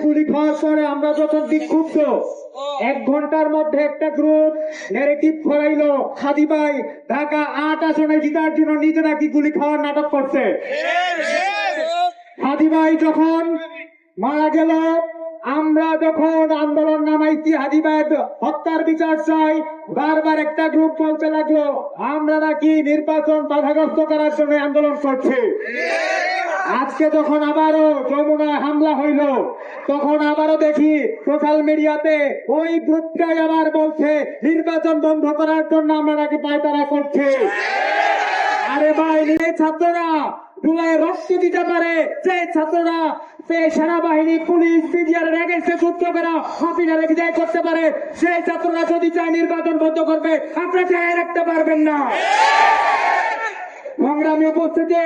গুলি খাওয়ার পরে আমরা যখন বিক্ষুব্ধ, 1 ঘন্টার মধ্যে একটা গ্রুপ নেগেটিভ ছড়াইলো হাদি ভাই ঢাকা 8 আসনে জিতার জন্য নিজে নাকি গুলি খাওয়ার নাটক করছে। হাদি ভাই যখন মারা গেল, আমরা যখন আন্দোলন নামাইছি হাদি ভাই হত্যার বিচার চাই, বারবার একটা গ্রুপ বলতে লাগলো আমরা নাকি নির্বাচন বাধাগ্রস্ত করার জন্য আন্দোলন করছি। আজকে যখন আবারও যমুনায় হামলা হইল, তখন আবারও দেখি সোশ্যাল মিডিয়াতে ওই গ্রুপটাই আবার বলছে নির্বাচন বন্ধ করার জন্য আমরা নাকি পায়তারা করছি। আরে ভাই, এই ছাত্ররা জুলাই রক্ত দিতে পারে, যে ছাত্ররা সেনাবাহিনী পুলিশ মিডিয়ার এগেন্সে যুদ্ধ করা হাসিনারে বিদায় করতে পারে, সেই ছাত্ররা যদি চায় নির্বাচন বন্ধ করবে, আপনারা চায় রাখতে পারবেন না। সংগ্রামী উপস্থিতি,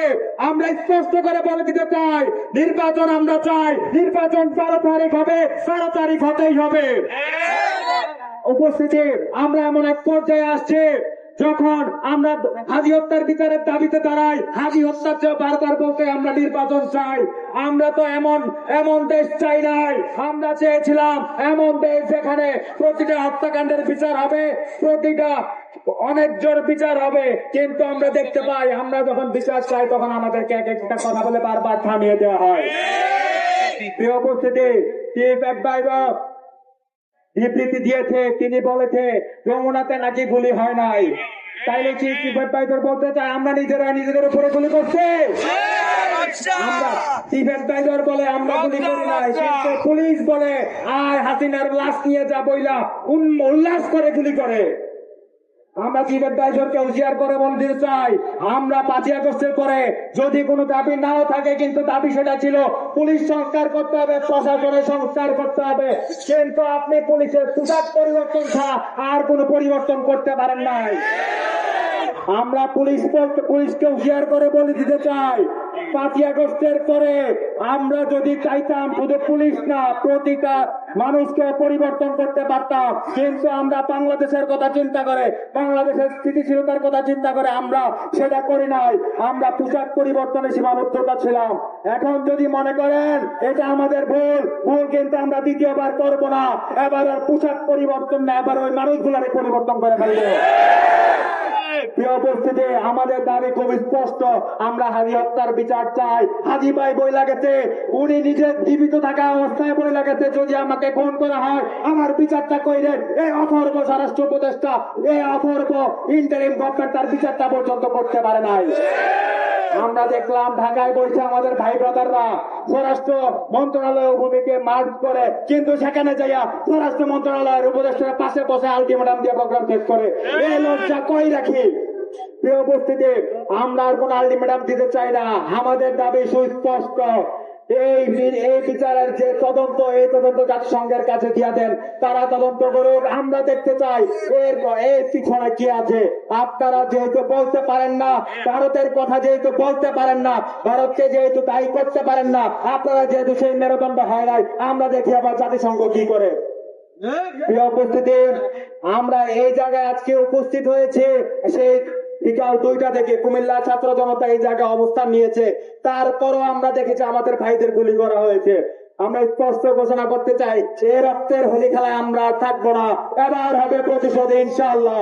আমরা স্পষ্ট করে বলে দিতে চাই নির্বাচন আমরা চাই, নির্বাচন 12 তারিখ হবে, 12 তারিখ হতেই হবে। উপস্থিতি, আমরা এমন এক পর্যায়ে আসছে যখন আমরা হাজি হত্যার বিচারের দাবিতে দাঁড়াই, হাজি হত্যার চেয়ে বারবার বলতে আমরা নির্বাচন চাই। আমরা তো এমন দেশ চাই নাই, আমরা চেয়েছিলাম এমন দেশ যেখানে প্রতিটা হত্যাকাণ্ডের বিচার হবে, প্রতিটা অনেকজন বিচার হবে। কিন্তু আমরা দেখতে পাই আমরা যখন বিচার চাই তখন আমাদেরকে এক একটা কথা বলে বারবার থামিয়ে দেওয়া হয়। প্রিয় উপস্থিতি, চিফ অ্যাডভাইজার বিবৃতি দিয়েছে, তিনি বলেছে যমুনাতে নাকি গুলি হয় নাই। তাইলে চিফ অ্যাডভাইজার বলতে চাই আমরা নিজেদের উপরে গুলি করছি। আমরা চিফ অ্যাডভাইজার বলে আমরা গুলি করি নাই, কিন্তু পুলিশ বলে আর হাসিনার লাশ নিয়ে যা বইলা উল্লাস করে গুলি করে। আমরা চিফ অ্যাডভাইজারকে হুঁশিয়ার করে বলতে চাই আমরা 5ই আগস্টের পরে যদি কোনো দাবি নাও থাকে, কিন্তু দাবি সেটা ছিল পুলিশ সংস্কার করতে হবে, প্রশাসনের সংস্কার করতে হবে, কিন্তু আপনি পুলিশের পোশাক পরিবর্তন ছাড়া আর কোনো পরিবর্তন করতে পারেন নাই। আমরা পুলিশকে হুঁশিয়ার করে বলে দিতে চাই 5ই আগস্টের পরে আমরা যদি চাইতাম শুধু পুলিশ না প্রতিটা মানুষকে পরিবর্তন করতে পারতাম, কিন্তু আমরা বাংলাদেশের কথা চিন্তা করে, বাংলাদেশের স্থিতিশীলতার কথা চিন্তা করে আমরা সেটা করি নাই। আমরা পোশাক পরিবর্তনে সীমাবদ্ধতা ছিলাম। এখন যদি মনে করেন এটা আমাদের ভুল, কিন্তু আমরা দ্বিতীয়বার করবো না। এবার আর পোশাক পরিবর্তন না, এবার ওই মানুষগুলারে পরিবর্তন করে ফেলবো। প্রিয় উপস্থিতি, আমাদের দাবি খুব স্পষ্ট, আমরা হাজি হত্যার বিচার চাই। হাজি ভাই বই লাগেছে, উনি নিজের জীবিত থাকা অবস্থায় বই লাগেছে যদি আমাকে খুন করা হয় আমার বিচারটা কইরেন। এই অথর্ব স্বরাষ্ট্র উপদেষ্টা, এই অথর্ব ইন্টারিম গভর্নমেন্ট তার বিচারটা পর্যন্ত করতে পারে নাই। আমরা দেখলাম ঢাকায় বসে আমাদের ভাই ব্রাদাররা স্বরাষ্ট্র মন্ত্রণালয় ভূমিকে মার্চ করে, কিন্তু সেখানে যাইয়া স্বরাষ্ট্র মন্ত্রণালয়ের উপদেষ্টার পাশে বসে আলটিমেটাম দিয়ে প্রোগ্রাম শেষ করে। এই লজ্জা কই রাখি? প্রিয় উপস্থিতি, আমরা আর কোন আলটিমেটাম দিতে চাই না। আমাদের দাবি সুস্পষ্ট, এই বিচারের যে তদন্ত, এই তদন্ত জাতিসংঘের কাছে দিয়া দেন, তারা তদন্ত করুক। আমরা দেখতে চাই এর পিছনে কি আছে। আপনারা যেহেতু বলতে পারেন না, ভারতের কথা যেহেতু বলতে পারেন না, ভারতকে যেহেতু দায়ী করতে পারেন না, আপনারা যেহেতু সেই মেরুদণ্ড হয় নাই, আমরা দেখি আবার জাতিসংঘ কি করে। প্রিয় উপস্থিতি, আমরা এই জায়গায় আজকে উপস্থিত হয়েছে সেই বিকাল 2টা থেকে কুমিল্লা ছাত্র জনতা এই জায়গায় অবস্থান নিয়েছে। তারপরও আমরা দেখেছি আমাদের ভাইদের গুলি করা হয়েছে। আমরা স্পষ্ট ঘোষণা করতে চাই সে রক্তের হোলি খেলায় আমরা থাকবো না। এবার হবে প্রতিশোধ ইনশাআল্লাহ।